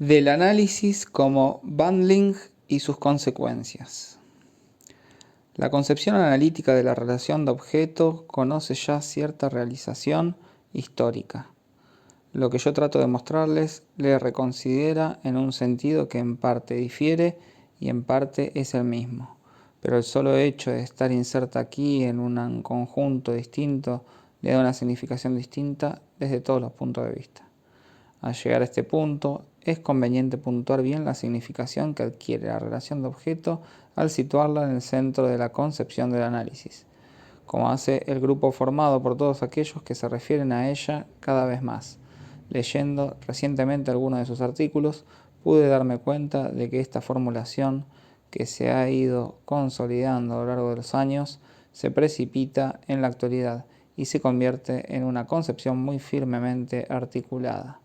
Del análisis como bundling y sus consecuencias. La concepción analítica de la relación de objeto conoce ya cierta realización histórica. Lo que yo trato de mostrarles le reconsidera en un sentido que en parte difiere y en parte es el mismo, pero el solo hecho de estar inserta aquí en un conjunto distinto le da una significación distinta desde todos los puntos de vista. Al llegar a este punto, es conveniente puntuar bien la significación que adquiere la relación de objeto al situarla en el centro de la concepción del análisis, como hace el grupo formado por todos aquellos que se refieren a ella cada vez más. Leyendo recientemente algunos de sus artículos, pude darme cuenta de que esta formulación, que se ha ido consolidando a lo largo de los años, se precipita en la actualidad y se convierte en una concepción muy firmemente articulada.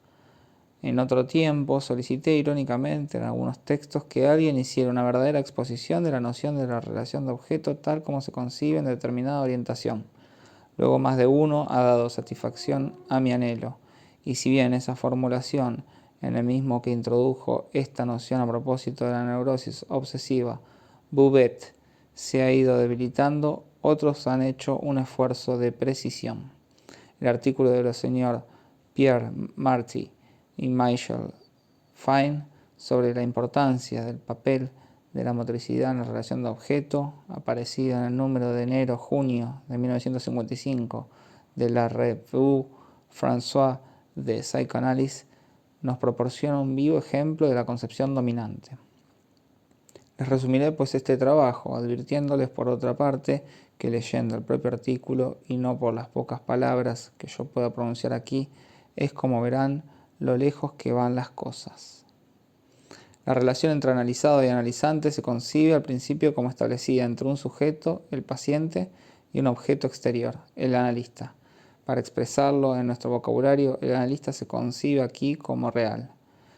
En otro tiempo solicité irónicamente en algunos textos que alguien hiciera una verdadera exposición de la noción de la relación de objeto tal como se concibe en determinada orientación. Luego más de uno ha dado satisfacción a mi anhelo, y si bien esa formulación, en el mismo que introdujo esta noción a propósito de la neurosis obsesiva, Bouvet, se ha ido debilitando, otros han hecho un esfuerzo de precisión. El artículo de los señor Pierre Marty y Michel Fine sobre la importancia del papel de la motricidad en la relación de objeto, aparecido en el número de enero-junio de 1955 de la Revue Françoise de Psychanalyse, nos proporciona un vivo ejemplo de la concepción dominante. Les resumiré pues este trabajo, advirtiéndoles por otra parte que leyendo el propio artículo y no por las pocas palabras que yo pueda pronunciar aquí, es como verán lo lejos que van las cosas. La relación entre analizado y analizante se concibe al principio como establecida entre un sujeto, el paciente, y un objeto exterior, el analista. Para expresarlo en nuestro vocabulario, el analista se concibe aquí como real.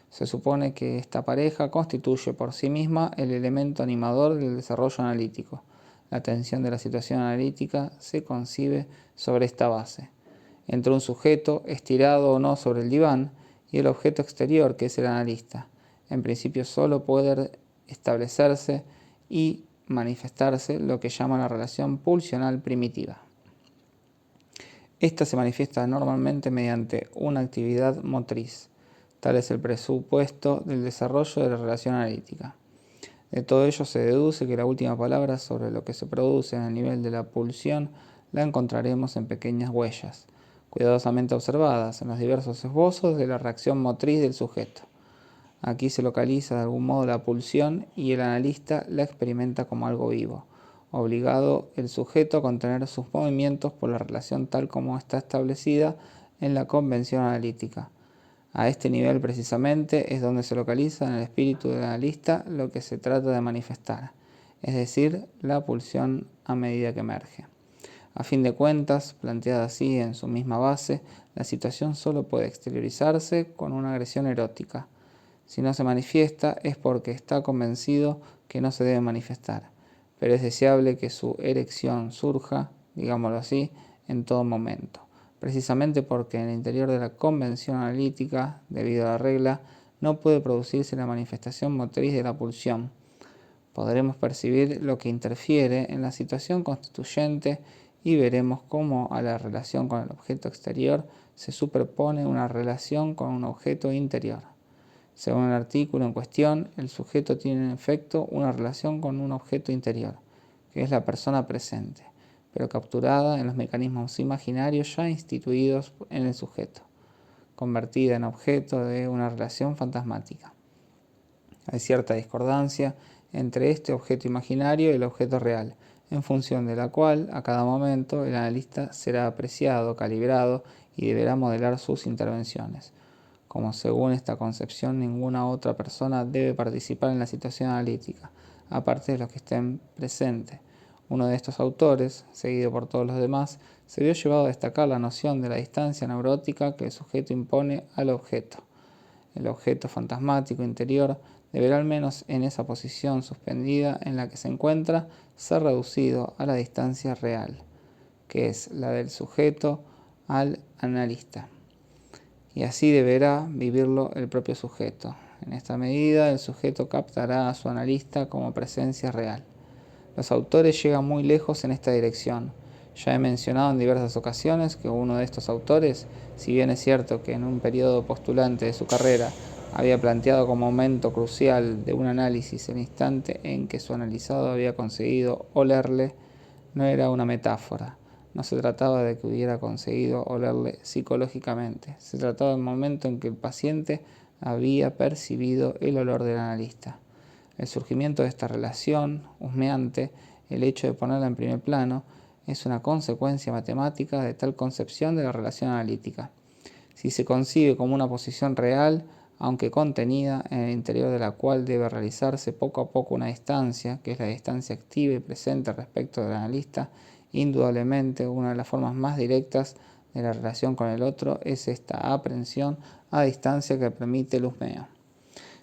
Se supone que esta pareja constituye por sí misma el elemento animador del desarrollo analítico. La atención de la situación analítica se concibe sobre esta base, entre un sujeto, estirado o no sobre el diván, y el objeto exterior, que es el analista. En principio solo puede establecerse y manifestarse lo que llaman la relación pulsional primitiva. Esta se manifiesta normalmente mediante una actividad motriz. Tal es el presupuesto del desarrollo de la relación analítica. De todo ello se deduce que la última palabra sobre lo que se produce en el nivel de la pulsión la encontraremos en pequeñas huellas, cuidadosamente observadas en los diversos esbozos de la reacción motriz del sujeto. Aquí se localiza de algún modo la pulsión y el analista la experimenta como algo vivo, obligado el sujeto a contener sus movimientos por la relación tal como está establecida en la convención analítica. A este nivel precisamente es donde se localiza en el espíritu del analista lo que se trata de manifestar, es decir, la pulsión a medida que emerge. A fin de cuentas, planteada así en su misma base, la situación solo puede exteriorizarse con una agresión erótica. Si no se manifiesta es porque está convencido que no se debe manifestar, pero es deseable que su erección surja, digámoslo así, en todo momento, precisamente porque en el interior de la convención analítica, debido a la regla, no puede producirse la manifestación motriz de la pulsión. Podremos percibir lo que interfiere en la situación constituyente y veremos cómo a la relación con el objeto exterior se superpone una relación con un objeto interior. Según el artículo en cuestión, el sujeto tiene en efecto una relación con un objeto interior, que es la persona presente, pero capturada en los mecanismos imaginarios ya instituidos en el sujeto, convertida en objeto de una relación fantasmática. Hay cierta discordancia entre este objeto imaginario y el objeto real, en función de la cual, a cada momento, el analista será apreciado, calibrado y deberá modelar sus intervenciones. Como según esta concepción ninguna otra persona debe participar en la situación analítica, aparte de los que estén presentes. Uno de estos autores, seguido por todos los demás, se vio llevado a destacar la noción de la distancia neurótica que el sujeto impone al objeto. El objeto fantasmático interior deberá, al menos en esa posición suspendida en la que se encuentra, ser reducido a la distancia real, que es la del sujeto al analista. Y así deberá vivirlo el propio sujeto. En esta medida, el sujeto captará a su analista como presencia real. Los autores llegan muy lejos en esta dirección. Ya he mencionado en diversas ocasiones que uno de estos autores, si bien es cierto que en un periodo postulante de su carrera había planteado como momento crucial de un análisis el instante en que su analizado había conseguido olerle, no era una metáfora. No se trataba de que hubiera conseguido olerle psicológicamente. Se trataba del momento en que el paciente había percibido el olor del analista. El surgimiento de esta relación husmeante, el hecho de ponerla en primer plano, es una consecuencia matemática de tal concepción de la relación analítica. Si se concibe como una posición real, aunque contenida, en el interior de la cual debe realizarse poco a poco una distancia, que es la distancia activa y presente respecto del analista, indudablemente una de las formas más directas de la relación con el otro es esta aprehensión a distancia que permite el husmeo.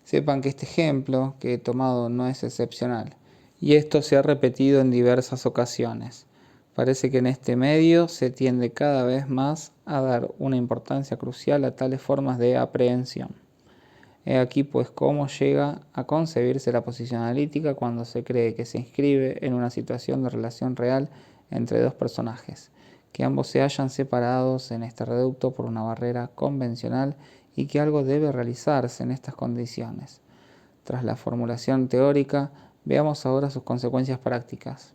Sepan que este ejemplo que he tomado no es excepcional, y esto se ha repetido en diversas ocasiones. Parece que en este medio se tiende cada vez más a dar una importancia crucial a tales formas de aprehensión. He aquí pues cómo llega a concebirse la posición analítica cuando se cree que se inscribe en una situación de relación real entre dos personajes, que ambos se hallan separados en este reducto por una barrera convencional y que algo debe realizarse en estas condiciones. Tras la formulación teórica, veamos ahora sus consecuencias prácticas.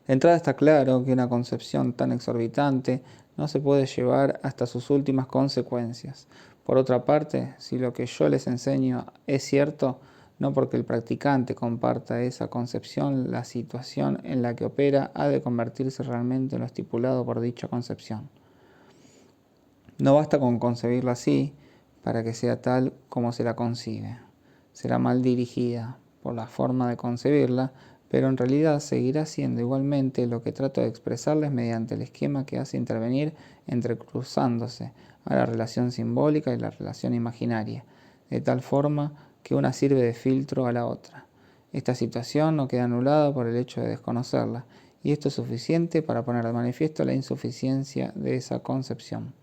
De entrada está claro que una concepción tan exorbitante no se puede llevar hasta sus últimas consecuencias. Por otra parte, si lo que yo les enseño es cierto, no porque el practicante comparta esa concepción, la situación en la que opera ha de convertirse realmente en lo estipulado por dicha concepción. No basta con concebirla así para que sea tal como se la concibe. Será mal dirigida por la forma de concebirla, pero en realidad seguirá siendo igualmente lo que trato de expresarles mediante el esquema que hace intervenir entrecruzándose a la relación simbólica y la relación imaginaria, de tal forma que una sirve de filtro a la otra. Esta situación no queda anulada por el hecho de desconocerla, y esto es suficiente para poner de manifiesto la insuficiencia de esa concepción.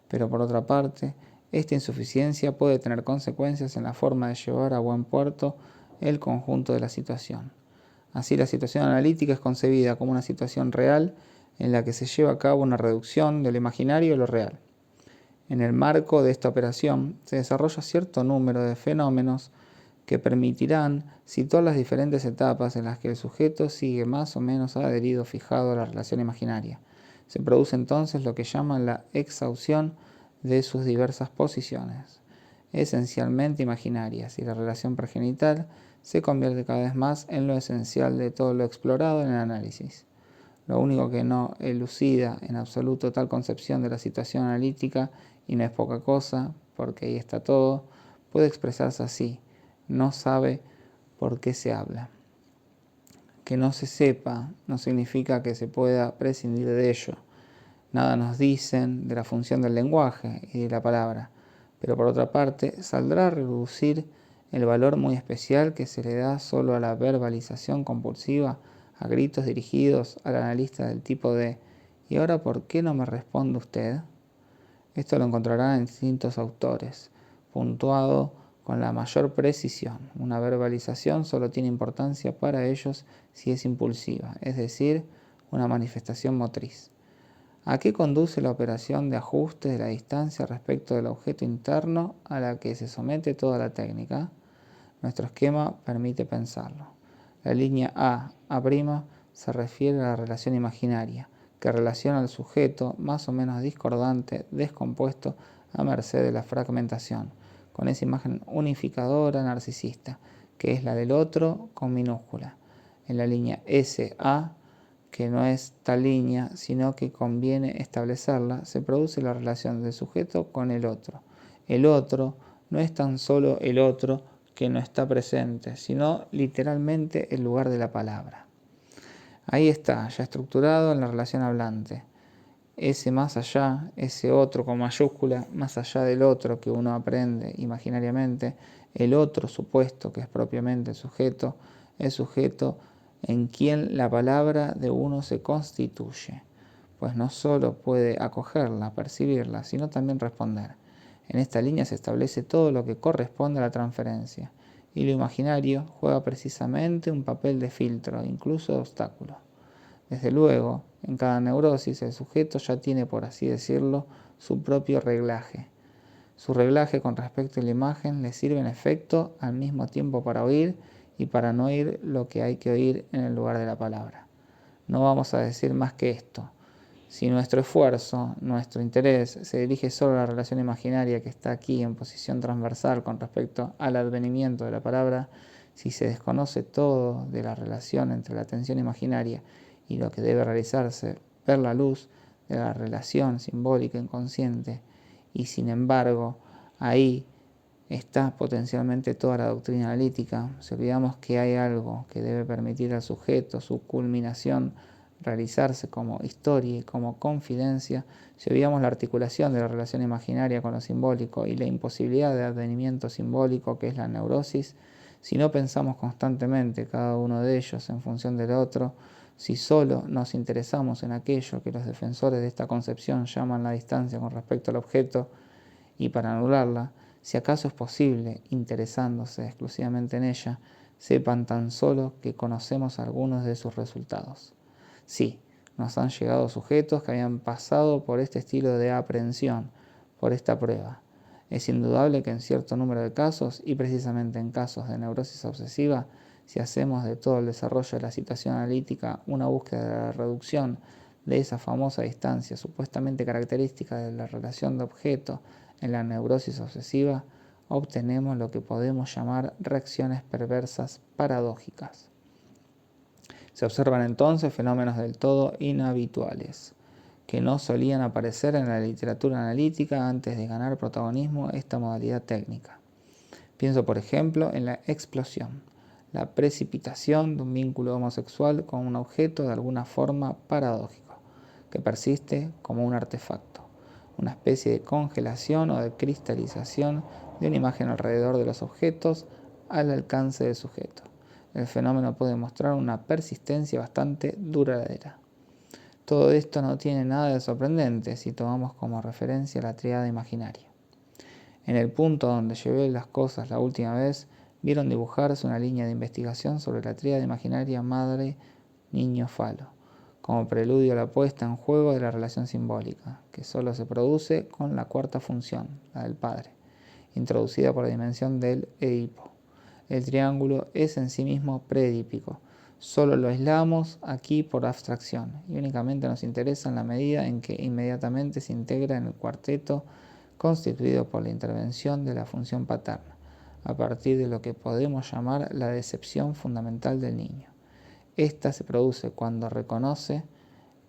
Pero por otra parte, esta insuficiencia puede tener consecuencias en la forma de llevar a buen puerto el conjunto de la situación. Así, la situación analítica es concebida como una situación real en la que se lleva a cabo una reducción de lo imaginario a lo real. En el marco de esta operación se desarrolla cierto número de fenómenos que permitirán situar las diferentes etapas en las que el sujeto sigue más o menos adherido fijado a la relación imaginaria. Se produce entonces lo que llaman la exhaustión de sus diversas posiciones, esencialmente imaginarias, y la relación progenital se convierte cada vez más en lo esencial de todo lo explorado en el análisis. Lo único que no elucida en absoluto tal concepción de la situación analítica, y no es poca cosa, porque ahí está todo, puede expresarse así: no sabe por qué se habla. Que no se sepa no significa que se pueda prescindir de ello. Nada nos dicen de la función del lenguaje y de la palabra, pero por otra parte saldrá a reducir el valor muy especial que se le da solo a la verbalización compulsiva, a gritos dirigidos al analista del tipo de «¿Y ahora por qué no me responde usted?». Esto lo encontrará en distintos autores, puntuado con la mayor precisión. Una verbalización solo tiene importancia para ellos si es impulsiva, es decir, una manifestación motriz. ¿A qué conduce la operación de ajuste de la distancia respecto del objeto interno a la que se somete toda la técnica? Nuestro esquema permite pensarlo. La línea A' se refiere a la relación imaginaria, que relaciona al sujeto más o menos discordante, descompuesto, a merced de la fragmentación, con esa imagen unificadora narcisista, que es la del otro con minúscula. En la línea SA, que no es tal línea, sino que conviene establecerla, se produce la relación del sujeto con el otro. El otro no es tan solo el otro que no está presente, sino literalmente el lugar de la palabra. Ahí está, ya estructurado en la relación hablante. Ese más allá, ese otro con mayúscula, más allá del otro que uno aprende imaginariamente, el otro supuesto que es propiamente el sujeto en quien la palabra de uno se constituye, pues no solo puede acogerla, percibirla, sino también responder. En esta línea se establece todo lo que corresponde a la transferencia, y lo imaginario juega precisamente un papel de filtro, incluso de obstáculo. Desde luego, en cada neurosis el sujeto ya tiene, por así decirlo, su propio reglaje. Su reglaje con respecto a la imagen le sirve en efecto al mismo tiempo para oír y para no oír lo que hay que oír en el lugar de la palabra. No vamos a decir más que esto. Si nuestro esfuerzo, nuestro interés se dirige solo a la relación imaginaria que está aquí en posición transversal con respecto al advenimiento de la palabra, si se desconoce todo de la relación entre la atención imaginaria y lo que debe realizarse, ver la luz de la relación simbólica inconsciente, y sin embargo ahí está potencialmente toda la doctrina analítica, si olvidamos que hay algo que debe permitir al sujeto su culminación, realizarse como historia y como confidencia, si olvidamos la articulación de la relación imaginaria con lo simbólico y la imposibilidad de advenimiento simbólico que es la neurosis, si no pensamos constantemente cada uno de ellos en función del otro, si solo nos interesamos en aquello que los defensores de esta concepción llaman la distancia con respecto al objeto, y para anularla, si acaso es posible, interesándose exclusivamente en ella, sepan tan solo que conocemos algunos de sus resultados. Sí, nos han llegado sujetos que habían pasado por este estilo de aprehensión, por esta prueba. Es indudable que en cierto número de casos, y precisamente en casos de neurosis obsesiva, si hacemos de todo el desarrollo de la situación analítica una búsqueda de la reducción de esa famosa distancia supuestamente característica de la relación de objeto en la neurosis obsesiva, obtenemos lo que podemos llamar reacciones perversas paradójicas. Se observan entonces fenómenos del todo inhabituales, que no solían aparecer en la literatura analítica antes de ganar protagonismo esta modalidad técnica. Pienso, por ejemplo, en la explosión, la precipitación de un vínculo homosexual con un objeto de alguna forma paradójico, que persiste como un artefacto, una especie de congelación o de cristalización de una imagen alrededor de los objetos al alcance del sujeto. El fenómeno puede mostrar una persistencia bastante duradera. Todo esto no tiene nada de sorprendente si tomamos como referencia la tríada imaginaria. En el punto donde llevé las cosas la última vez, vieron dibujarse una línea de investigación sobre la tríada imaginaria madre-niño-falo, como preludio a la puesta en juego de la relación simbólica, que solo se produce con la cuarta función, la del padre, introducida por la dimensión del Edipo. El triángulo es en sí mismo preedípico. Solo lo aislamos aquí por abstracción y únicamente nos interesa en la medida en que inmediatamente se integra en el cuarteto constituido por la intervención de la función paterna, a partir de lo que podemos llamar la decepción fundamental del niño. Esta se produce cuando reconoce,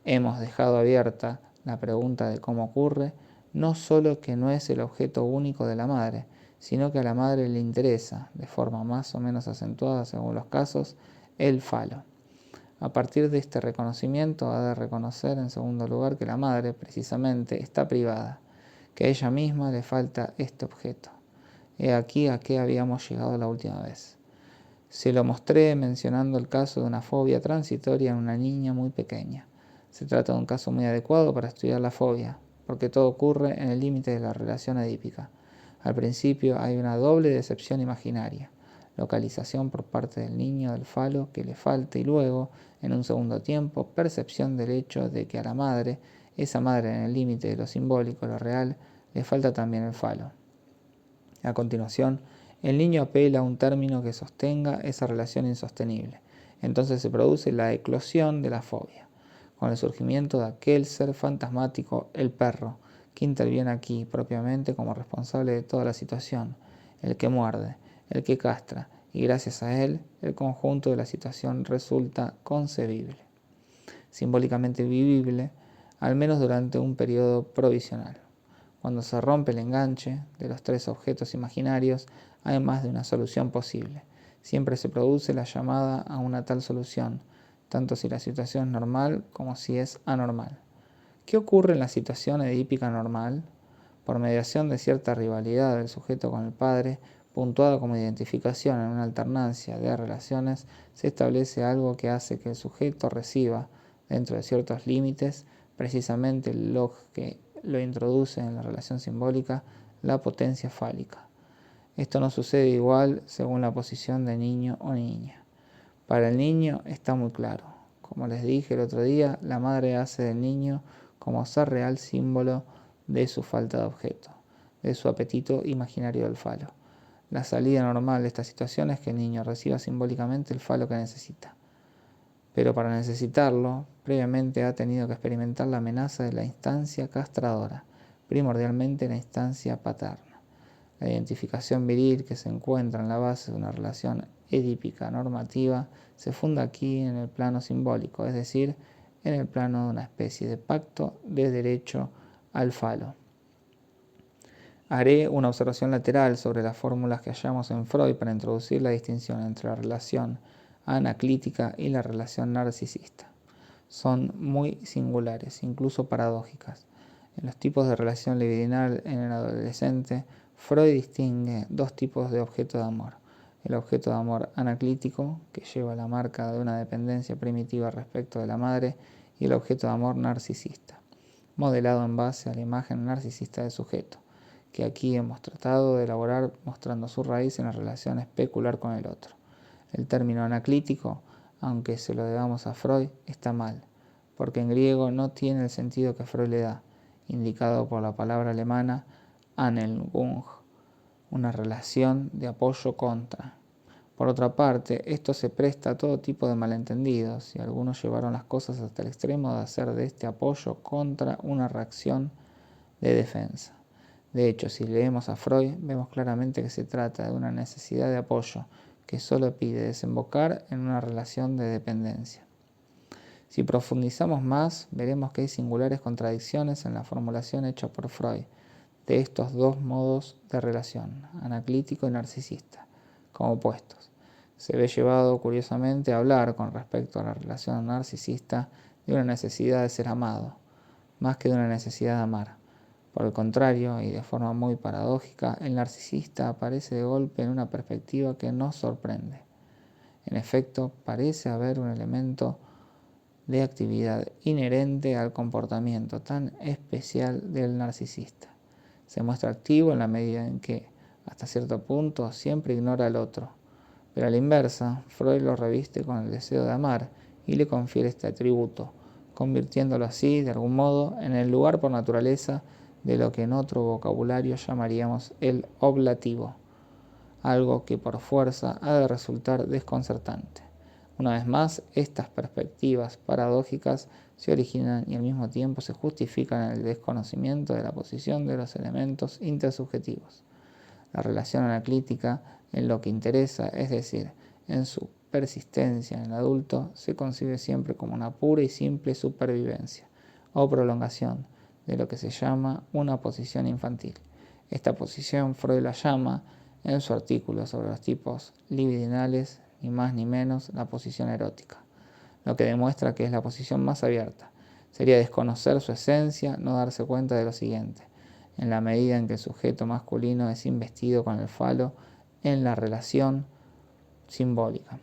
hemos dejado abierta la pregunta de cómo ocurre, no solo que no es el objeto único de la madre, sino que a la madre le interesa, de forma más o menos acentuada según los casos, el falo. A partir de este reconocimiento ha de reconocer en segundo lugar que la madre, precisamente, está privada, que a ella misma le falta este objeto. He aquí a qué habíamos llegado la última vez. Se lo mostré mencionando el caso de una fobia transitoria en una niña muy pequeña. Se trata de un caso muy adecuado para estudiar la fobia, porque todo ocurre en el límite de la relación edípica. Al principio hay una doble decepción imaginaria, localización por parte del niño del falo que le falta y luego, en un segundo tiempo, percepción del hecho de que a la madre, esa madre en el límite de lo simbólico, lo real, le falta también el falo. A continuación, el niño apela a un término que sostenga esa relación insostenible. Entonces se produce la eclosión de la fobia, con el surgimiento de aquel ser fantasmático, el perro, que interviene aquí propiamente como responsable de toda la situación, el que muerde, el que castra, y gracias a él el conjunto de la situación resulta concebible, simbólicamente vivible, al menos durante un periodo provisional. Cuando se rompe el enganche de los tres objetos imaginarios, hay más de una solución posible. Siempre se produce la llamada a una tal solución, tanto si la situación es normal como si es anormal. ¿Qué ocurre en la situación edípica normal? Por mediación de cierta rivalidad del sujeto con el padre, puntuada como identificación en una alternancia de relaciones, se establece algo que hace que el sujeto reciba, dentro de ciertos límites, precisamente lo que lo introduce en la relación simbólica, la potencia fálica. Esto no sucede igual según la posición de niño o niña. Para el niño está muy claro. Como les dije el otro día, la madre hace del niño como ser real símbolo de su falta de objeto, de su apetito imaginario del falo. La salida normal de esta situación es que el niño reciba simbólicamente el falo que necesita. Pero para necesitarlo, previamente ha tenido que experimentar la amenaza de la instancia castradora, primordialmente la instancia paterna. La identificación viril que se encuentra en la base de una relación edípica normativa se funda aquí en el plano simbólico, es decir, en el plano de una especie de pacto de derecho al falo. Haré una observación lateral sobre las fórmulas que hallamos en Freud para introducir la distinción entre la relación anaclítica y la relación narcisista. Son muy singulares, incluso paradójicas. En los tipos de relación libidinal en el adolescente, Freud distingue dos tipos de objeto de amor. El objeto de amor anaclítico, que lleva la marca de una dependencia primitiva respecto de la madre, y el objeto de amor narcisista, modelado en base a la imagen narcisista del sujeto, que aquí hemos tratado de elaborar mostrando su raíz en la relación especular con el otro. El término anaclítico, aunque se lo debamos a Freud, está mal, porque en griego no tiene el sentido que Freud le da, indicado por la palabra alemana Anelgung, una relación de apoyo contra. Por otra parte, esto se presta a todo tipo de malentendidos, y algunos llevaron las cosas hasta el extremo de hacer de este apoyo contra una reacción de defensa. De hecho, si leemos a Freud, vemos claramente que se trata de una necesidad de apoyo que solo pide desembocar en una relación de dependencia. Si profundizamos más, veremos que hay singulares contradicciones en la formulación hecha por Freud de estos dos modos de relación, anaclítico y narcisista, como opuestos. Se ve llevado, curiosamente, a hablar con respecto a la relación narcisista de una necesidad de ser amado, más que de una necesidad de amar. Por el contrario, y de forma muy paradójica, el narcisista aparece de golpe en una perspectiva que nos sorprende. En efecto, parece haber un elemento de actividad inherente al comportamiento tan especial del narcisista. Se muestra activo en la medida en que, hasta cierto punto, siempre ignora al otro. Pero a la inversa, Freud lo reviste con el deseo de amar y le confiere este atributo, convirtiéndolo así, de algún modo, en el lugar por naturaleza de lo que en otro vocabulario llamaríamos el oblativo, algo que por fuerza ha de resultar desconcertante. Una vez más, estas perspectivas paradójicas se originan y al mismo tiempo se justifican en el desconocimiento de la posición de los elementos intersubjetivos. La relación anaclítica, en lo que interesa, es decir, en su persistencia en el adulto, se concibe siempre como una pura y simple supervivencia o prolongación de lo que se llama una posición infantil. Esta posición Freud la llama, en su artículo sobre los tipos libidinales, ni más ni menos la posición erótica, lo que demuestra que es la posición más abierta. Sería desconocer su esencia, no darse cuenta de lo siguiente: en la medida en que el sujeto masculino es investido con el falo en la relación simbólica,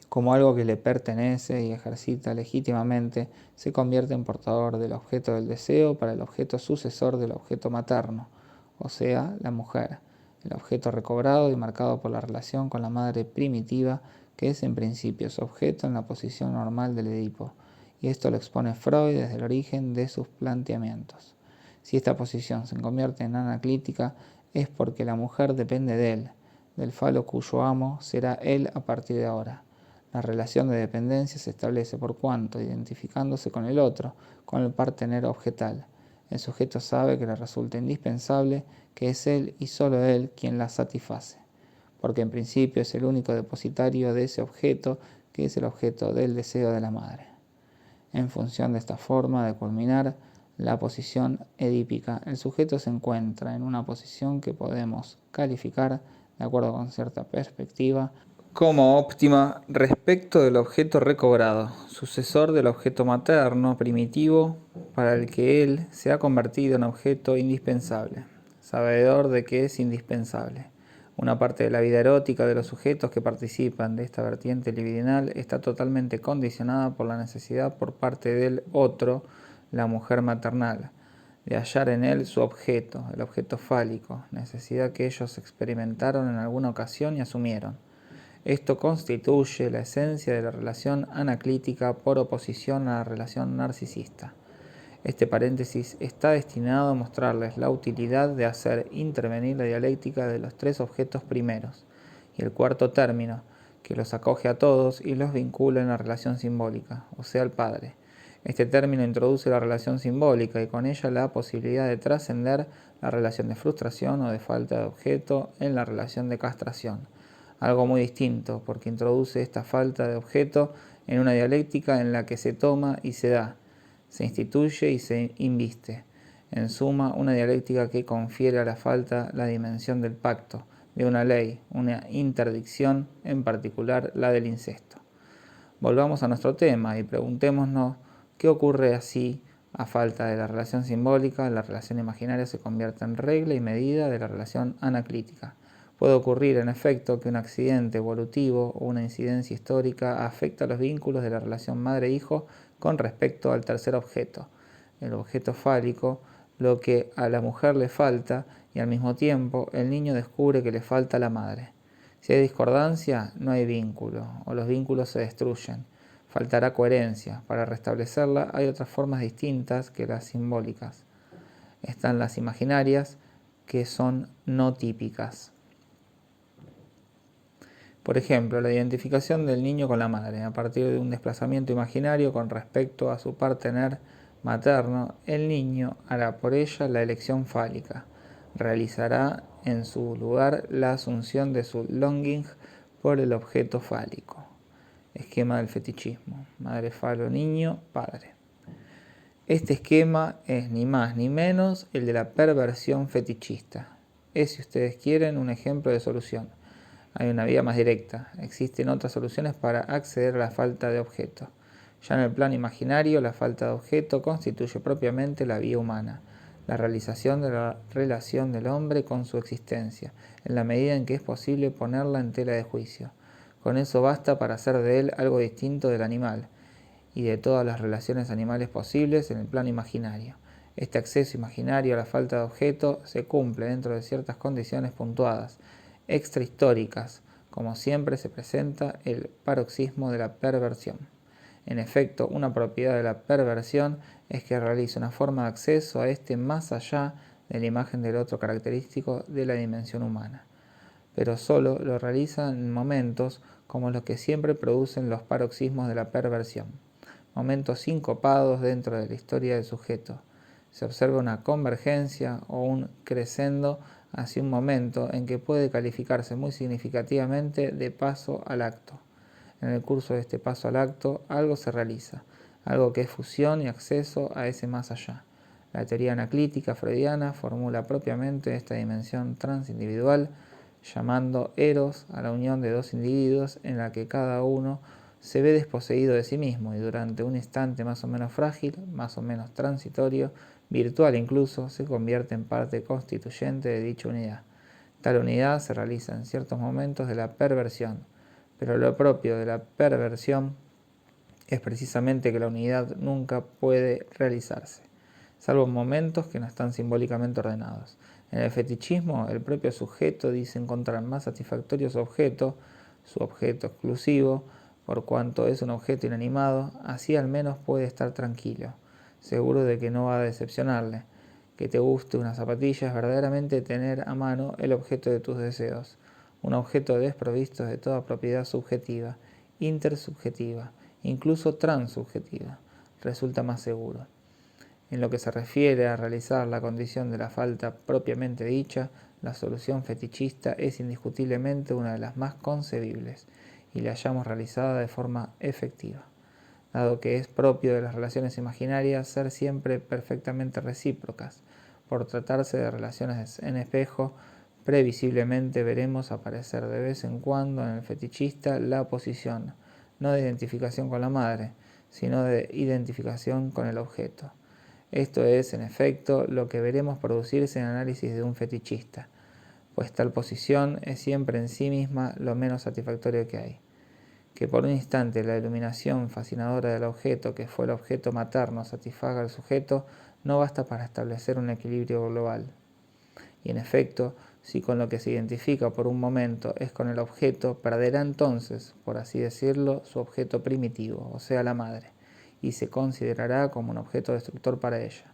como algo que le pertenece y ejercita legítimamente, se convierte en portador del objeto del deseo para el objeto sucesor del objeto materno, o sea, la mujer, el objeto recobrado y marcado por la relación con la madre primitiva, que es en principio su objeto en la posición normal del Edipo, y esto lo expone Freud desde el origen de sus planteamientos. Si esta posición se convierte en anaclítica, es porque la mujer depende de él, del falo cuyo amo será él a partir de ahora. La relación de dependencia se establece por cuanto, identificándose con el otro, con el partener objetal, el sujeto sabe que le resulta indispensable que es él y solo él quien la satisface, porque en principio es el único depositario de ese objeto que es el objeto del deseo de la madre. En función de esta forma de culminar la posición edípica, el sujeto se encuentra en una posición que podemos calificar, de acuerdo con cierta perspectiva, como óptima respecto del objeto recobrado, sucesor del objeto materno primitivo para el que él se ha convertido en objeto indispensable, sabedor de que es indispensable. Una parte de la vida erótica de los sujetos que participan de esta vertiente libidinal está totalmente condicionada por la necesidad por parte del otro, la mujer maternal, de hallar en él su objeto, el objeto fálico, necesidad que ellos experimentaron en alguna ocasión y asumieron. Esto constituye la esencia de la relación anaclítica por oposición a la relación narcisista. Este paréntesis está destinado a mostrarles la utilidad de hacer intervenir la dialéctica de los tres objetos primeros y el cuarto término, que los acoge a todos y los vincula en la relación simbólica, o sea, el padre. Este término introduce la relación simbólica y con ella la posibilidad de trascender la relación de frustración o de falta de objeto en la relación de castración. Algo muy distinto, porque introduce esta falta de objeto en una dialéctica en la que se toma y se da, se instituye y se inviste. En suma, una dialéctica que confiere a la falta la dimensión del pacto, de una ley, una interdicción, en particular la del incesto. Volvamos a nuestro tema y preguntémonos qué ocurre así a falta de la relación simbólica. La relación imaginaria se convierte en regla y medida de la relación anaclítica. Puede ocurrir, en efecto, que un accidente evolutivo o una incidencia histórica afecta los vínculos de la relación madre-hijo con respecto al tercer objeto, el objeto fálico, lo que a la mujer le falta y al mismo tiempo el niño descubre que le falta a la madre. Si hay discordancia, no hay vínculo, o los vínculos se destruyen. Faltará coherencia. Para restablecerla hay otras formas distintas que las simbólicas. Están las imaginarias, que son no típicas. Por ejemplo, la identificación del niño con la madre. A partir de un desplazamiento imaginario con respecto a su partener materno, el niño hará por ella la elección fálica. Realizará en su lugar la asunción de su longing por el objeto fálico. Esquema del fetichismo. Madre, falo, niño, padre. Este esquema es ni más ni menos el de la perversión fetichista. Es, si ustedes quieren, un ejemplo de solución. Hay una vía más directa. Existen otras soluciones para acceder a la falta de objeto. Ya en el plano imaginario, la falta de objeto constituye propiamente la vía humana, la realización de la relación del hombre con su existencia, en la medida en que es posible ponerla en tela de juicio. Con eso basta para hacer de él algo distinto del animal y de todas las relaciones animales posibles en el plano imaginario. Este acceso imaginario a la falta de objeto se cumple dentro de ciertas condiciones puntuadas, extrahistóricas, como siempre se presenta el paroxismo de la perversión. En efecto, una propiedad de la perversión es que realiza una forma de acceso a este más allá de la imagen del otro característico de la dimensión humana, pero solo lo realiza en momentos como los que siempre producen los paroxismos de la perversión, momentos sincopados dentro de la historia del sujeto. Se observa una convergencia o un crescendo hacia un momento en que puede calificarse muy significativamente de paso al acto. En el curso de este paso al acto, algo se realiza, algo que es fusión y acceso a ese más allá. La teoría anaclítica freudiana formula propiamente esta dimensión transindividual, llamando eros a la unión de dos individuos en la que cada uno se ve desposeído de sí mismo y durante un instante más o menos frágil, más o menos transitorio, virtual incluso, se convierte en parte constituyente de dicha unidad. Tal unidad se realiza en ciertos momentos de la perversión, pero lo propio de la perversión es precisamente que la unidad nunca puede realizarse, salvo en momentos que no están simbólicamente ordenados. En el fetichismo, el propio sujeto dice encontrar más satisfactorio su objeto exclusivo, por cuanto es un objeto inanimado, así al menos puede estar tranquilo, seguro de que no va a decepcionarle. Que te guste una zapatilla es verdaderamente tener a mano el objeto de tus deseos, un objeto desprovisto de toda propiedad subjetiva, intersubjetiva, incluso transsubjetiva. Resulta más seguro. En lo que se refiere a realizar la condición de la falta propiamente dicha, la solución fetichista es indiscutiblemente una de las más concebibles y la hallamos realizada de forma efectiva, dado que es propio de las relaciones imaginarias ser siempre perfectamente recíprocas. Por tratarse de relaciones en espejo, previsiblemente veremos aparecer de vez en cuando en el fetichista la posición, no de identificación con la madre, sino de identificación con el objeto. Esto es, en efecto, lo que veremos producirse en el análisis de un fetichista, pues tal posición es siempre en sí misma lo menos satisfactorio que hay. Que por un instante la iluminación fascinadora del objeto, que fue el objeto materno, satisfaga al sujeto, no basta para establecer un equilibrio global. Y en efecto, si con lo que se identifica por un momento es con el objeto, perderá entonces, por así decirlo, su objeto primitivo, o sea, la madre, y se considerará como un objeto destructor para ella.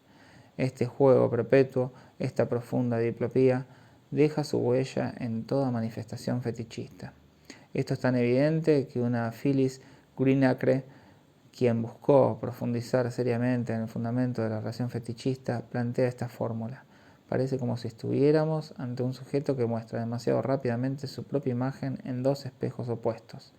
Este juego perpetuo, esta profunda diplopía, deja su huella en toda manifestación fetichista. Esto es tan evidente que una Phyllis Greenacre, quien buscó profundizar seriamente en el fundamento de la relación fetichista, plantea esta fórmula. Parece como si estuviéramos ante un sujeto que muestra demasiado rápidamente su propia imagen en dos espejos opuestos.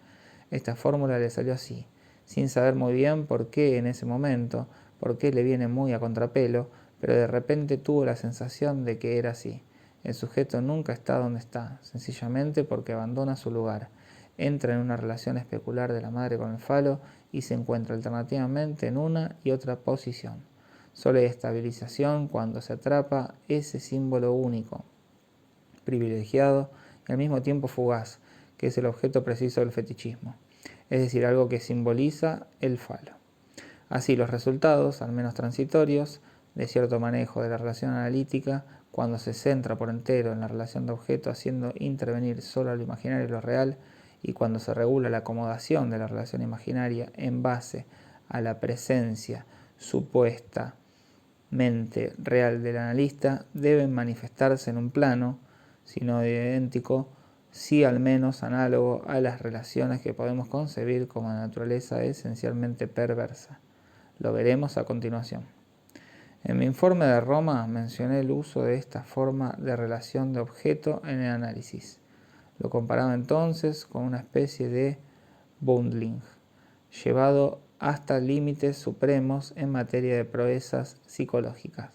Esta fórmula le salió así, sin saber muy bien por qué en ese momento, por qué le viene muy a contrapelo, pero de repente tuvo la sensación de que era así. El sujeto nunca está donde está, sencillamente porque abandona su lugar. Entra en una relación especular de la madre con el falo y se encuentra alternativamente en una y otra posición. Solo hay estabilización cuando se atrapa ese símbolo único, privilegiado y al mismo tiempo fugaz, que es el objeto preciso del fetichismo, es decir, algo que simboliza el falo. Así, los resultados, al menos transitorios, de cierto manejo de la relación analítica, cuando se centra por entero en la relación de objeto haciendo intervenir solo lo imaginario y lo real, y cuando se regula la acomodación de la relación imaginaria en base a la presencia supuesta mente real del analista, deben manifestarse en un plano, si no idéntico, sí al menos análogo a las relaciones que podemos concebir como de naturaleza esencialmente perversa. Lo veremos a continuación. En mi informe de Roma mencioné el uso de esta forma de relación de objeto en el análisis. Lo comparaba entonces con una especie de bundling, llevado hasta límites supremos en materia de proezas psicológicas.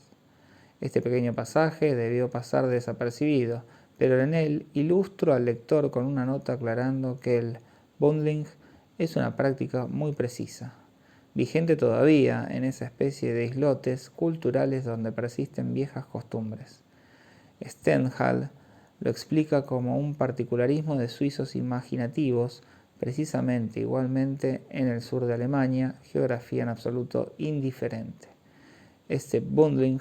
Este pequeño pasaje debió pasar desapercibido, pero en él ilustro al lector con una nota aclarando que el bundling es una práctica muy precisa, vigente todavía en esa especie de islotes culturales donde persisten viejas costumbres. Stendhal lo explica como un particularismo de suizos imaginativos, precisamente igualmente en el sur de Alemania, geografía en absoluto indiferente. Este bundling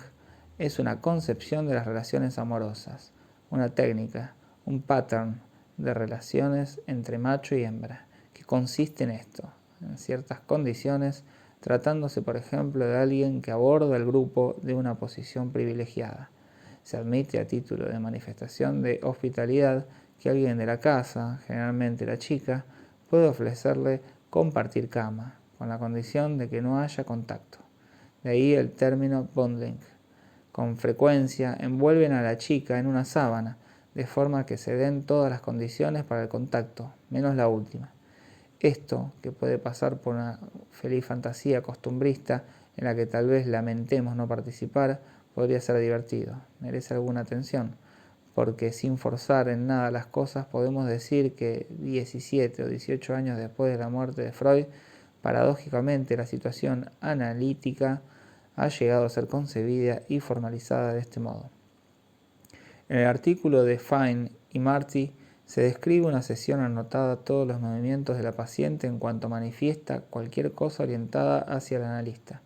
es una concepción de las relaciones amorosas, una técnica, un pattern de relaciones entre macho y hembra, que consiste en esto, en ciertas condiciones, tratándose por ejemplo de alguien que aborda el grupo de una posición privilegiada. Se admite a título de manifestación de hospitalidad que alguien de la casa, generalmente la chica, puede ofrecerle compartir cama, con la condición de que no haya contacto. De ahí el término bundling. Con frecuencia envuelven a la chica en una sábana, de forma que se den todas las condiciones para el contacto, menos la última. Esto, que puede pasar por una feliz fantasía costumbrista en la que tal vez lamentemos no participar, podría ser divertido, merece alguna atención, porque sin forzar en nada las cosas podemos decir que 17 o 18 años después de la muerte de Freud, paradójicamente la situación analítica ha llegado a ser concebida y formalizada de este modo. En el artículo de Fine y Marty se describe una sesión anotada a todos los movimientos de la paciente en cuanto manifiesta cualquier cosa orientada hacia el analista,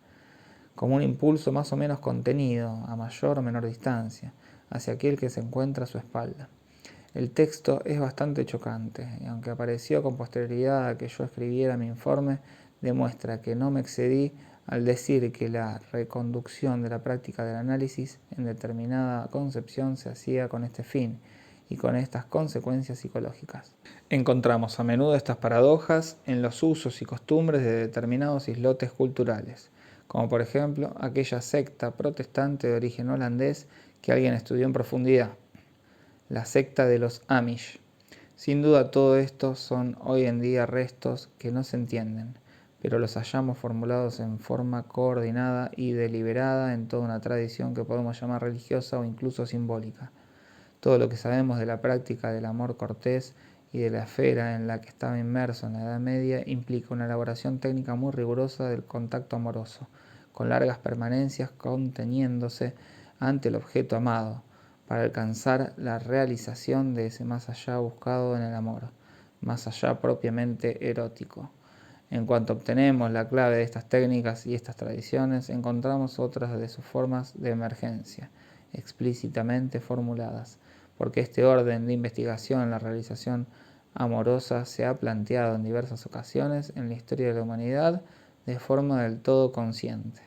como un impulso más o menos contenido, a mayor o menor distancia, hacia aquel que se encuentra a su espalda. El texto es bastante chocante, y aunque apareció con posterioridad a que yo escribiera mi informe, demuestra que no me excedí al decir que la reconducción de la práctica del análisis en determinada concepción se hacía con este fin y con estas consecuencias psicológicas. Encontramos a menudo estas paradojas en los usos y costumbres de determinados islotes culturales, como por ejemplo aquella secta protestante de origen holandés que alguien estudió en profundidad, la secta de los Amish. Sin duda todo esto son hoy en día restos que no se entienden, pero los hallamos formulados en forma coordinada y deliberada en toda una tradición que podemos llamar religiosa o incluso simbólica. Todo lo que sabemos de la práctica del amor cortés y de la esfera en la que estaba inmerso en la Edad Media implica una elaboración técnica muy rigurosa del contacto amoroso, con largas permanencias conteniéndose ante el objeto amado, para alcanzar la realización de ese más allá buscado en el amor, más allá propiamente erótico. En cuanto obtenemos la clave de estas técnicas y estas tradiciones, encontramos otras de sus formas de emergencia, explícitamente formuladas, porque este orden de investigación en la realización amorosa se ha planteado en diversas ocasiones en la historia de la humanidad de forma del todo consciente.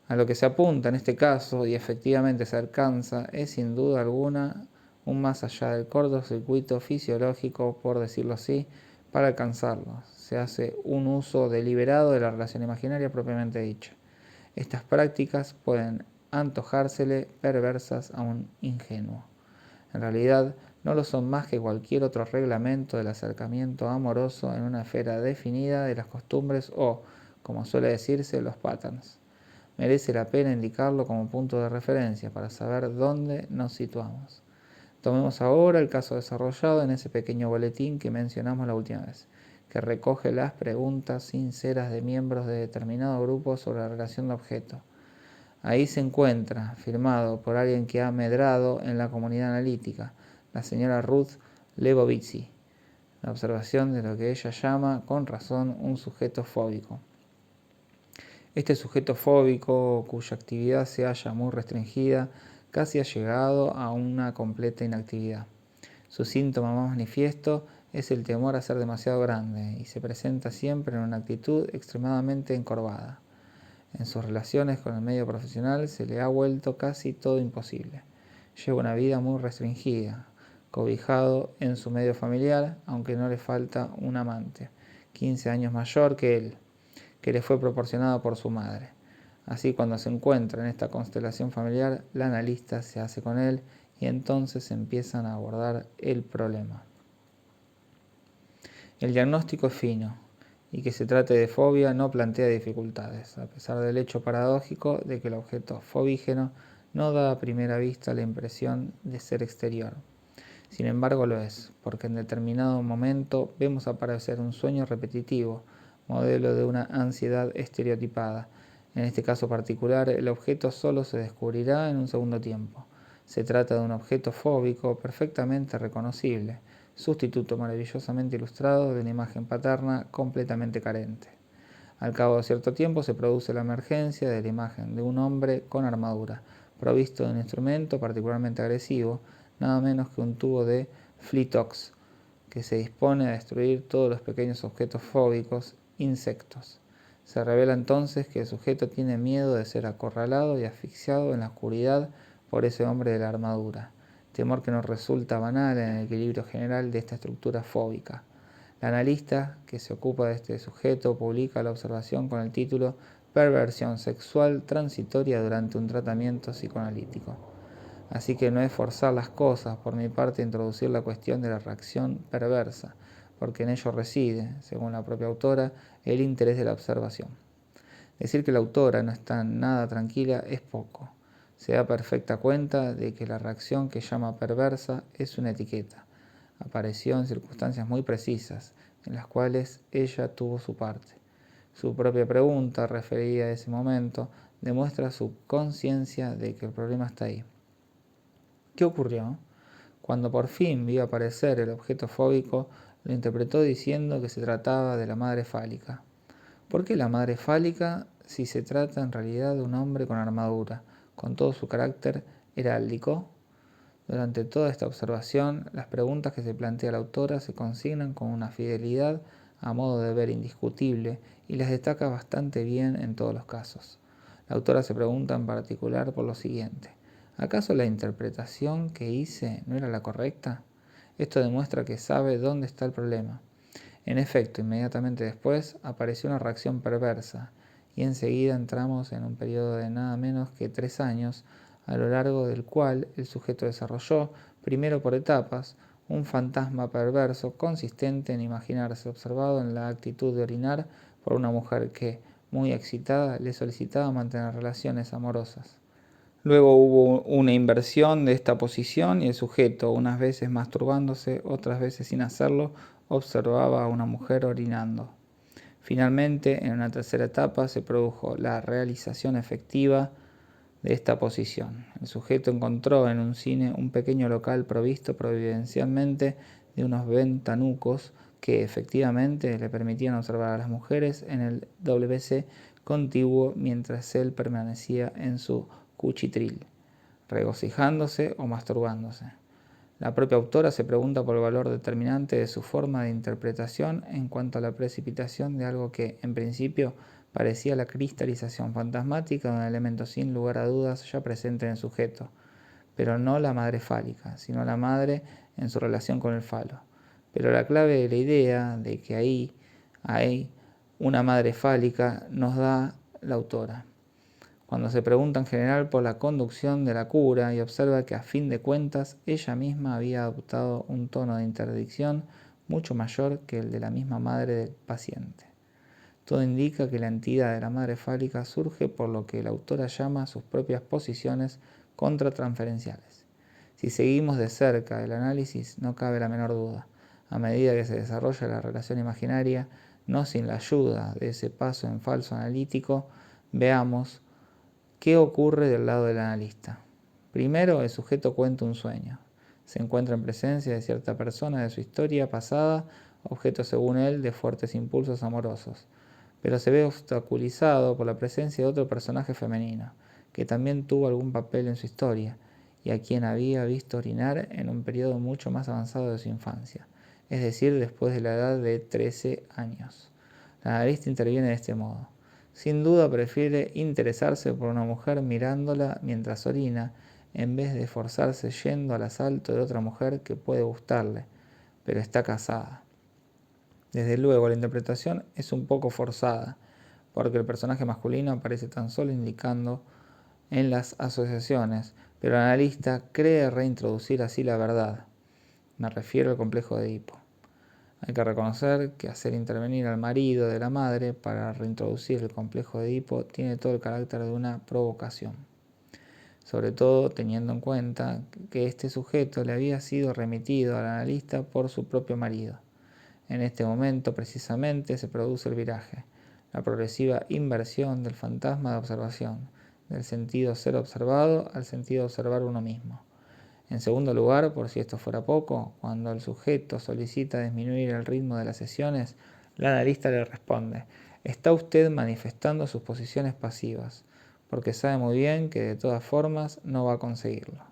A lo que se apunta en este caso, y efectivamente se alcanza, es sin duda alguna un más allá del cortocircuito fisiológico, por decirlo así. Para alcanzarlo se hace un uso deliberado de la relación imaginaria propiamente dicha. Estas prácticas pueden antojársele perversas a un ingenuo. En realidad, no lo son más que cualquier otro reglamento del acercamiento amoroso en una esfera definida de las costumbres o, como suele decirse, los patterns. Merece la pena indicarlo como punto de referencia para saber dónde nos situamos. Tomemos ahora el caso desarrollado en ese pequeño boletín que mencionamos la última vez, que recoge las preguntas sinceras de miembros de determinado grupo sobre la relación de objeto. Ahí se encuentra, firmado por alguien que ha medrado en la comunidad analítica, la señora Ruth Lebovici, la observación de lo que ella llama, con razón, un sujeto fóbico. Este sujeto fóbico, cuya actividad se halla muy restringida, casi ha llegado a una completa inactividad. Su síntoma más manifiesto es el temor a ser demasiado grande y se presenta siempre en una actitud extremadamente encorvada. En sus relaciones con el medio profesional se le ha vuelto casi todo imposible. Lleva una vida muy restringida, cobijado en su medio familiar, aunque no le falta un amante, 15 años mayor que él, que le fue proporcionado por su madre. Así, cuando se encuentra en esta constelación familiar, la analista se hace con él y entonces empiezan a abordar el problema. El diagnóstico es fino, y que se trate de fobia no plantea dificultades, a pesar del hecho paradójico de que el objeto fobígeno no da a primera vista la impresión de ser exterior. Sin embargo lo es, porque en determinado momento vemos aparecer un sueño repetitivo, modelo de una ansiedad estereotipada. En este caso particular, el objeto solo se descubrirá en un segundo tiempo. Se trata de un objeto fóbico perfectamente reconocible, sustituto maravillosamente ilustrado de una imagen paterna completamente carente. Al cabo de cierto tiempo se produce la emergencia de la imagen de un hombre con armadura, provisto de un instrumento particularmente agresivo, nada menos que un tubo de Flitox, que se dispone a destruir todos los pequeños objetos fóbicos, insectos. Se revela entonces que el sujeto tiene miedo de ser acorralado y asfixiado en la oscuridad por ese hombre de la armadura, temor que nos resulta banal en el equilibrio general de esta estructura fóbica. La analista que se ocupa de este sujeto publica la observación con el título Perversión sexual transitoria durante un tratamiento psicoanalítico. Así que no es forzar las cosas, por mi parte, introducir la cuestión de la reacción perversa, porque en ello reside, según la propia autora, el interés de la observación. Decir que la autora no está nada tranquila es poco. Se da perfecta cuenta de que la reacción que llama perversa es una etiqueta. Apareció en circunstancias muy precisas, en las cuales ella tuvo su parte. Su propia pregunta, referida a ese momento, demuestra su conciencia de que el problema está ahí. ¿Qué ocurrió? Cuando por fin vio aparecer el objeto fóbico, lo interpretó diciendo que se trataba de la madre fálica. ¿Por qué la madre fálica si se trata en realidad de un hombre con armadura, con todo su carácter heráldico? Durante toda esta observación, las preguntas que se plantea la autora se consignan con una fidelidad a modo de ver indiscutible y las destaca bastante bien en todos los casos. La autora se pregunta en particular por lo siguiente: ¿acaso la interpretación que hice no era la correcta? Esto demuestra que sabe dónde está el problema. En efecto, inmediatamente después apareció una reacción perversa y enseguida entramos en un periodo de nada menos que 3 años, a lo largo del cual el sujeto desarrolló, primero por etapas, un fantasma perverso consistente en imaginarse observado en la actitud de orinar por una mujer que, muy excitada, le solicitaba mantener relaciones amorosas. Luego hubo una inversión de esta posición y el sujeto, unas veces masturbándose, otras veces sin hacerlo, observaba a una mujer orinando. Finalmente, en una tercera etapa, se produjo la realización efectiva de esta posición. El sujeto encontró en un cine un pequeño local provisto providencialmente de unos ventanucos que efectivamente le permitían observar a las mujeres en el WC contiguo mientras él permanecía en su cuchitril, regocijándose o masturbándose. La propia autora se pregunta por el valor determinante de su forma de interpretación en cuanto a la precipitación de algo que, en principio, parecía la cristalización fantasmática de un elemento sin lugar a dudas ya presente en el sujeto, pero no la madre fálica, sino la madre en su relación con el falo. Pero la clave de la idea de que hay una madre fálica nos da la autora cuando se pregunta en general por la conducción de la cura y observa que a fin de cuentas ella misma había adoptado un tono de interdicción mucho mayor que el de la misma madre del paciente. Todo indica que la entidad de la madre fálica surge por lo que la autora llama sus propias posiciones contratransferenciales. Si seguimos de cerca el análisis, no cabe la menor duda. A medida que se desarrolla la relación imaginaria, no sin la ayuda de ese paso en falso analítico, veamos ¿qué ocurre del lado del analista? Primero, el sujeto cuenta un sueño. Se encuentra en presencia de cierta persona de su historia pasada, objeto según él de fuertes impulsos amorosos, pero se ve obstaculizado por la presencia de otro personaje femenino, que también tuvo algún papel en su historia, y a quien había visto orinar en un periodo mucho más avanzado de su infancia, es decir, después de la edad de 13 años. El analista interviene de este modo. Sin duda prefiere interesarse por una mujer mirándola mientras orina, en vez de esforzarse yendo al asalto de otra mujer que puede gustarle, pero está casada. Desde luego, la interpretación es un poco forzada, porque el personaje masculino aparece tan solo indicando en las asociaciones, pero el analista cree reintroducir así la verdad. Me refiero al complejo de Edipo. Hay que reconocer que hacer intervenir al marido de la madre para reintroducir el complejo de Edipo tiene todo el carácter de una provocación, sobre todo teniendo en cuenta que este sujeto le había sido remitido al analista por su propio marido. En este momento, precisamente, se produce el viraje, la progresiva inversión del fantasma de observación, del sentido ser observado al sentido observar uno mismo. En segundo lugar, por si esto fuera poco, cuando el sujeto solicita disminuir el ritmo de las sesiones, el analista le responde: está usted manifestando sus posiciones pasivas, porque sabe muy bien que de todas formas no va a conseguirlo.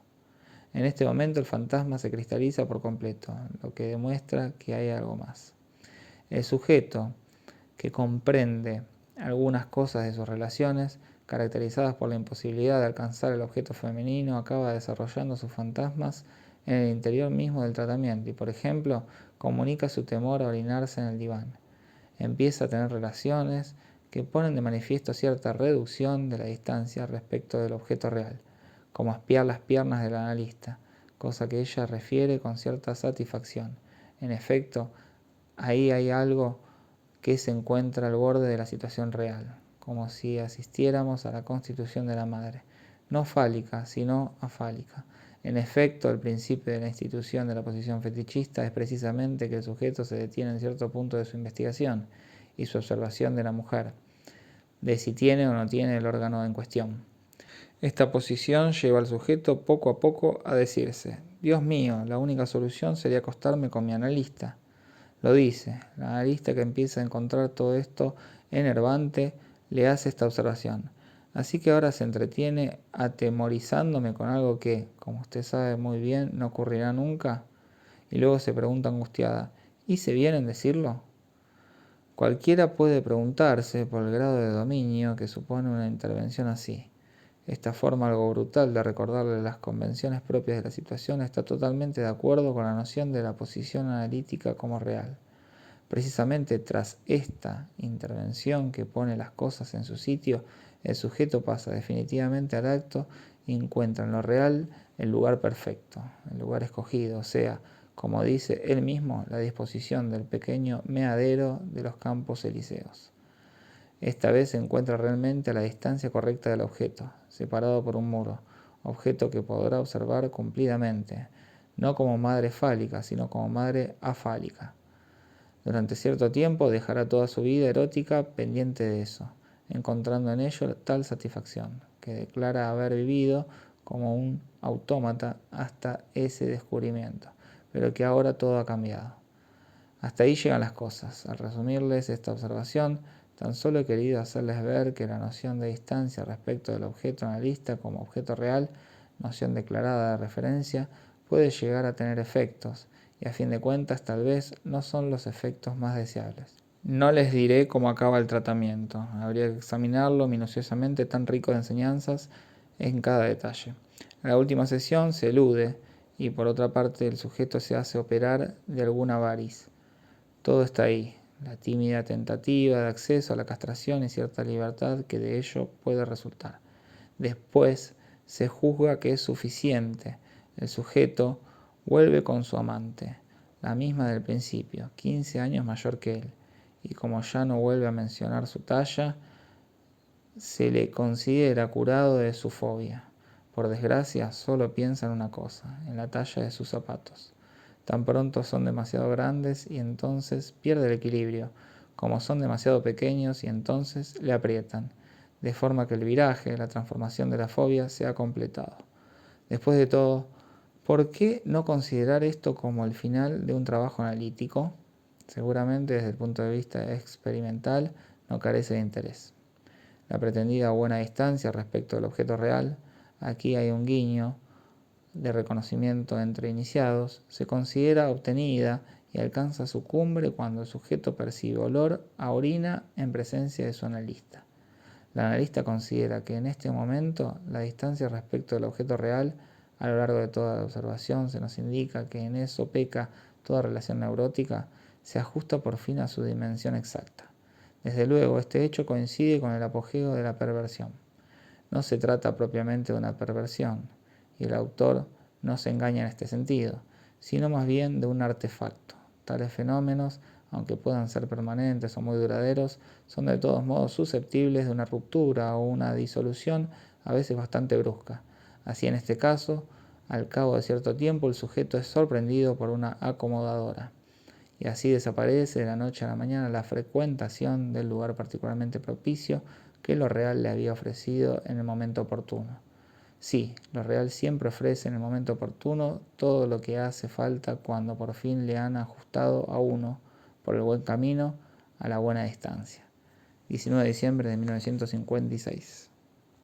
En este momento el fantasma se cristaliza por completo, lo que demuestra que hay algo más. El sujeto, que comprende algunas cosas de sus relaciones, caracterizadas por la imposibilidad de alcanzar el objeto femenino, acaba desarrollando sus fantasmas en el interior mismo del tratamiento y, por ejemplo, comunica su temor a orinarse en el diván. Empieza a tener relaciones que ponen de manifiesto cierta reducción de la distancia respecto del objeto real, como espiar las piernas del analista, cosa que ella refiere con cierta satisfacción. En efecto, ahí hay algo que se encuentra al borde de la situación real, como si asistiéramos a la constitución de la madre, no fálica, sino afálica. En efecto, el principio de la institución de la posición fetichista es precisamente que el sujeto se detiene en cierto punto de su investigación y su observación de la mujer, de si tiene o no tiene el órgano en cuestión. Esta posición lleva al sujeto poco a poco a decirse: Dios mío, la única solución sería acostarme con mi analista. Lo dice, el analista que empieza a encontrar todo esto enervante le hace esta observación. Así que ahora se entretiene atemorizándome con algo que, como usted sabe muy bien, no ocurrirá nunca. Y luego se pregunta angustiada: ¿hice bien en decirlo? Cualquiera puede preguntarse por el grado de dominio que supone una intervención así. Esta forma algo brutal de recordarle las convenciones propias de la situación está totalmente de acuerdo con la noción de la posición analítica como real. Precisamente tras esta intervención que pone las cosas en su sitio, el sujeto pasa definitivamente al acto y encuentra en lo real el lugar perfecto, el lugar escogido, o sea, como dice él mismo, la disposición del pequeño meadero de los Campos Elíseos. Esta vez se encuentra realmente a la distancia correcta del objeto, separado por un muro, objeto que podrá observar cumplidamente, no como madre fálica, sino como madre afálica. Durante cierto tiempo dejará toda su vida erótica pendiente de eso, encontrando en ello tal satisfacción, que declara haber vivido como un autómata hasta ese descubrimiento, pero que ahora todo ha cambiado. Hasta ahí llegan las cosas. Al resumirles esta observación, tan solo he querido hacerles ver que la noción de distancia respecto del objeto analista como objeto real, noción declarada de referencia, puede llegar a tener efectos, y a fin de cuentas tal vez no son los efectos más deseables. No les diré cómo acaba el tratamiento, habría que examinarlo minuciosamente, tan rico de enseñanzas en cada detalle. En la última sesión se elude, y por otra parte el sujeto se hace operar de alguna variz. Todo está ahí, la tímida tentativa de acceso a la castración y cierta libertad que de ello puede resultar. Después se juzga que es suficiente. El sujeto vuelve con su amante, la misma del principio, 15 años mayor que él, y como ya no vuelve a mencionar su talla, se le considera curado de su fobia. Por desgracia, solo piensa en una cosa, en la talla de sus zapatos. Tan pronto son demasiado grandes y entonces pierde el equilibrio, como son demasiado pequeños y entonces le aprietan, de forma que el viraje, la transformación de la fobia, se ha completado. Después de todo, ¿por qué no considerar esto como el final de un trabajo analítico? Seguramente desde el punto de vista experimental no carece de interés. La pretendida buena distancia respecto del objeto real, aquí hay un guiño de reconocimiento entre iniciados, se considera obtenida y alcanza su cumbre cuando el sujeto percibe olor a orina en presencia de su analista. El analista considera que en este momento la distancia respecto del objeto real, a lo largo de toda la observación se nos indica que en eso peca toda relación neurótica, se ajusta por fin a su dimensión exacta. Desde luego, este hecho coincide con el apogeo de la perversión. No se trata propiamente de una perversión, y el autor no se engaña en este sentido, sino más bien de un artefacto. Tales fenómenos, aunque puedan ser permanentes o muy duraderos, son de todos modos susceptibles de una ruptura o una disolución a veces bastante brusca. Así en este caso, al cabo de cierto tiempo el sujeto es sorprendido por una acomodadora. Y así desaparece de la noche a la mañana la frecuentación del lugar particularmente propicio que lo real le había ofrecido en el momento oportuno. Sí, lo real siempre ofrece en el momento oportuno todo lo que hace falta cuando por fin le han ajustado a uno, por el buen camino, a la buena distancia. 19 de diciembre de 1956.